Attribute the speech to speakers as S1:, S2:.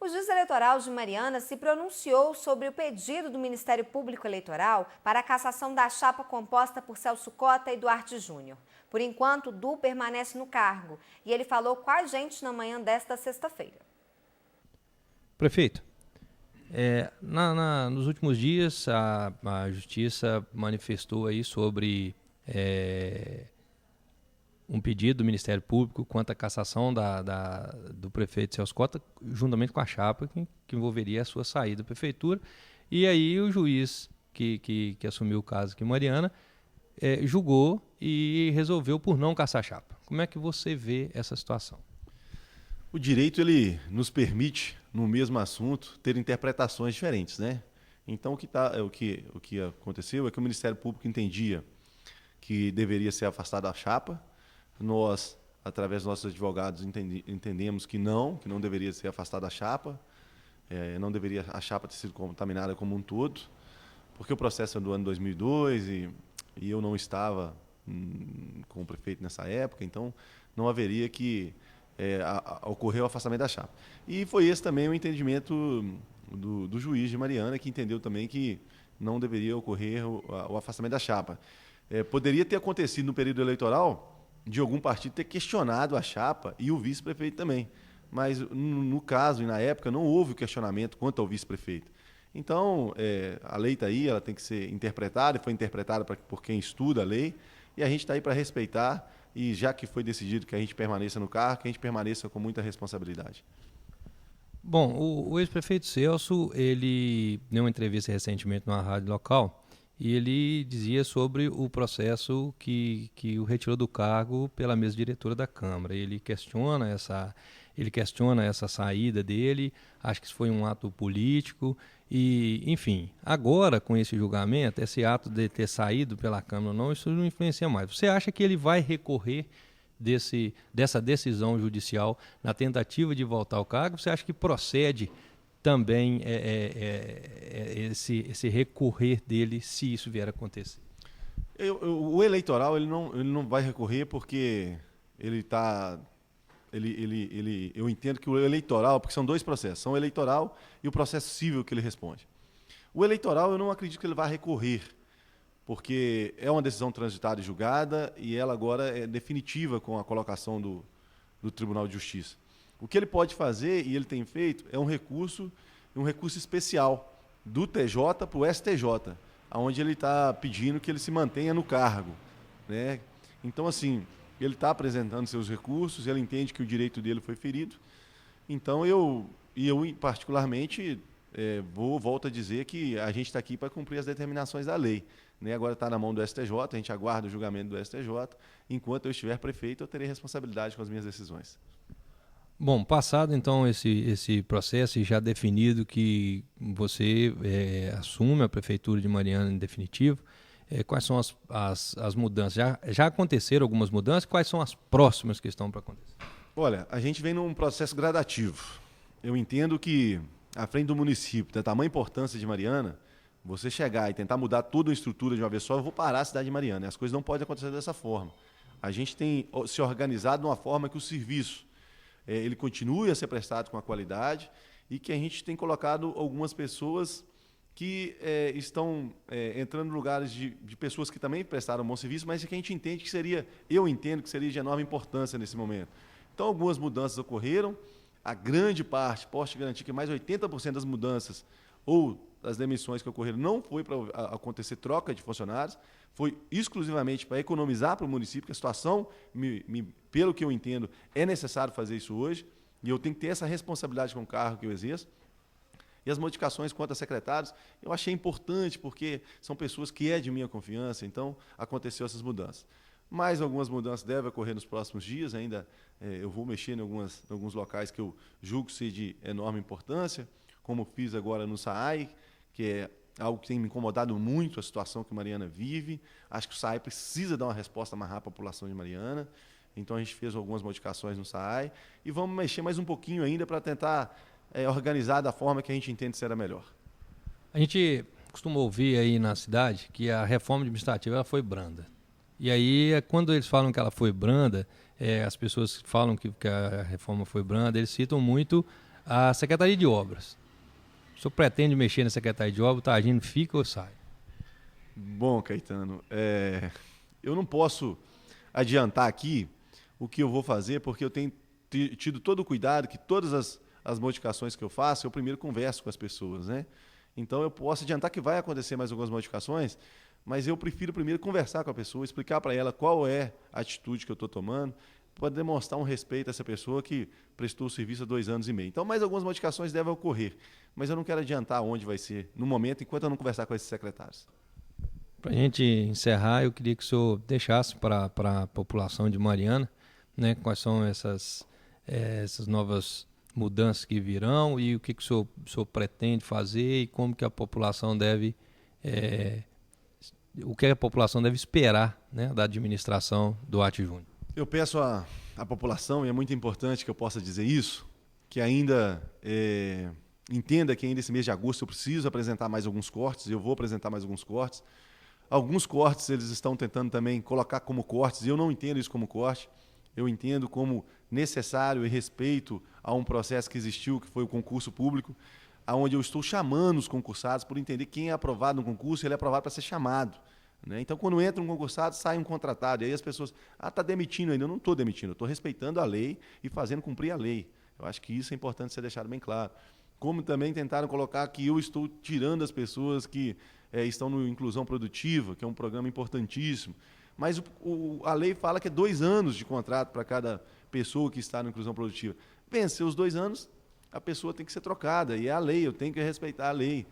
S1: juiz eleitoral de Mariana se pronunciou sobre o pedido do Ministério Público Eleitoral para a cassação da chapa composta por Celso Cota e Duarte Júnior. Por enquanto, Du permanece no cargo e ele falou com a gente na manhã desta sexta-feira.
S2: Prefeito, nos últimos dias a Justiça manifestou aí sobre um pedido do Ministério Público quanto à cassação do prefeito Celso Cota, juntamente com a chapa que envolveria a sua saída da prefeitura. E aí o juiz que assumiu o caso aqui em Mariana julgou e resolveu por não cassar a chapa. Como é que você vê essa situação?
S3: O direito ele nos permite, no mesmo assunto, ter interpretações diferentes, né? Então o que aconteceu é que o Ministério Público entendia que deveria ser afastado da chapa. Nós, através dos nossos advogados, entendemos que não deveria ser afastada a chapa, não deveria a chapa ter sido contaminada como um todo, porque o processo é do ano 2002 e eu não estava com o prefeito nessa época, então não haveria que ocorrer o afastamento da chapa. E foi esse também o entendimento do juiz de Mariana, que entendeu também que não deveria ocorrer o afastamento da chapa. Poderia ter acontecido no período eleitoral de algum partido ter questionado a chapa e o vice-prefeito também. Mas, no caso e na época, não houve questionamento quanto ao vice-prefeito. Então, a lei está aí, ela tem que ser interpretada, e foi interpretada por quem estuda a lei, e a gente está aí para respeitar, e já que foi decidido que a gente permaneça no cargo, que a gente permaneça com muita responsabilidade.
S2: Bom, o ex-prefeito Celso, ele deu uma entrevista recentemente numa rádio local, e ele dizia sobre o processo que o retirou do cargo pela mesa diretora da Câmara. Ele questiona essa saída dele, acha que isso foi um ato político e, enfim, agora com esse julgamento, esse ato de ter saído pela Câmara ou não, isso não influencia mais. Você acha que ele vai recorrer dessa decisão judicial na tentativa de voltar ao cargo? Você acha que procede também esse recorrer dele, se isso vier a acontecer?
S3: O eleitoral ele não vai recorrer porque eu entendo que o eleitoral, porque são dois processos, são o eleitoral e o processo civil que ele responde. O eleitoral eu não acredito que ele vai recorrer, porque é uma decisão transitada e julgada e ela agora é definitiva com a colocação do Tribunal de Justiça. O que ele pode fazer, e ele tem feito, é um recurso especial do TJ para o STJ, onde ele está pedindo que ele se mantenha no cargo, né? Então, assim, ele está apresentando seus recursos, ele entende que o direito dele foi ferido. Então, eu particularmente, volto a dizer que a gente está aqui para cumprir as determinações da lei, né? Agora está na mão do STJ, a gente aguarda o julgamento do STJ. Enquanto eu estiver prefeito, eu terei responsabilidade com as minhas decisões.
S2: Bom, passado então esse processo e já definido que você assume a Prefeitura de Mariana em definitivo, quais são as mudanças? Já aconteceram algumas mudanças? Quais são as próximas que estão para acontecer?
S3: Olha, a gente vem num processo gradativo. Eu entendo que, à frente do município, da tamanha importância de Mariana, você chegar e tentar mudar toda a estrutura de uma vez só, eu vou parar a cidade de Mariana. As coisas não podem acontecer dessa forma. A gente tem se organizado de uma forma que o serviço ele continue a ser prestado com a qualidade e que a gente tem colocado algumas pessoas que estão entrando em lugares de pessoas que também prestaram bom serviço, mas que a gente entende que eu entendo que seria de enorme importância nesse momento. Então, algumas mudanças ocorreram, a grande parte, posso te garantir que mais de 80% das mudanças ou das demissões que ocorreram não foi para acontecer troca de funcionários, foi exclusivamente para economizar para o município, que a situação, pelo que eu entendo, é necessário fazer isso hoje, e eu tenho que ter essa responsabilidade com o cargo que eu exerço. E as modificações quanto a secretários, eu achei importante, porque são pessoas que é de minha confiança, então aconteceu essas mudanças. Mais algumas mudanças devem ocorrer nos próximos dias, ainda eu vou mexer em alguns locais que eu julgo ser de enorme importância, como fiz agora no SAAI, que é algo que tem me incomodado muito, a situação que Mariana vive. Acho que o SAAI precisa dar uma resposta mais rápida à população de Mariana. Então, a gente fez algumas modificações no SAAI e vamos mexer mais um pouquinho ainda para tentar organizar da forma que a gente entende ser a melhor.
S2: A gente costuma ouvir aí na cidade que a reforma administrativa ela foi branda. E aí, quando eles falam que ela foi branda, as pessoas que falam que a reforma foi branda, eles citam muito A Secretaria de Obras. O senhor pretende mexer na Secretaria de Obras, está agindo, fica ou sai?
S3: Bom, Caetano, eu não posso adiantar aqui o que eu vou fazer, porque eu tenho tido todo o cuidado que todas as modificações que eu faço, eu primeiro converso com as pessoas, né? Então eu posso adiantar que vai acontecer mais algumas modificações, mas eu prefiro primeiro conversar com a pessoa, explicar para ela qual é a atitude que eu estou tomando, para demonstrar um respeito a essa pessoa que prestou o serviço há 2 anos e meio. Então, mais algumas modificações devem ocorrer, mas eu não quero adiantar onde vai ser no momento, enquanto eu não conversar com esses secretários.
S2: Para a gente encerrar, eu queria que o senhor deixasse para a população de Mariana, né, quais são essas novas mudanças que virão e o que o senhor pretende fazer e como que a população deve o que a população deve esperar, né, da administração Duarte Júnior.
S3: Eu peço à população, e é muito importante que eu possa dizer isso, que ainda entenda que ainda esse mês de agosto eu preciso apresentar mais alguns cortes, eu vou apresentar mais alguns cortes. Alguns cortes eles estão tentando também colocar como cortes, e eu não entendo isso como corte, eu entendo como necessário e respeito a um processo que existiu, que foi o concurso público, onde eu estou chamando os concursados por entender que quem é aprovado no concurso, ele é aprovado para ser chamado. Né? Então, quando entra um concursado, sai um contratado, e aí as pessoas, está demitindo ainda. Eu não estou demitindo, eu estou respeitando a lei e fazendo cumprir a lei. Eu acho que isso é importante ser deixado bem claro. Como também tentaram colocar que eu estou tirando as pessoas que estão no Inclusão Produtiva, que é um programa importantíssimo. Mas a lei fala que é 2 anos de contrato para cada pessoa que está na Inclusão Produtiva. Venceu os 2 anos, a pessoa tem que ser trocada, e é a lei, eu tenho que respeitar a lei.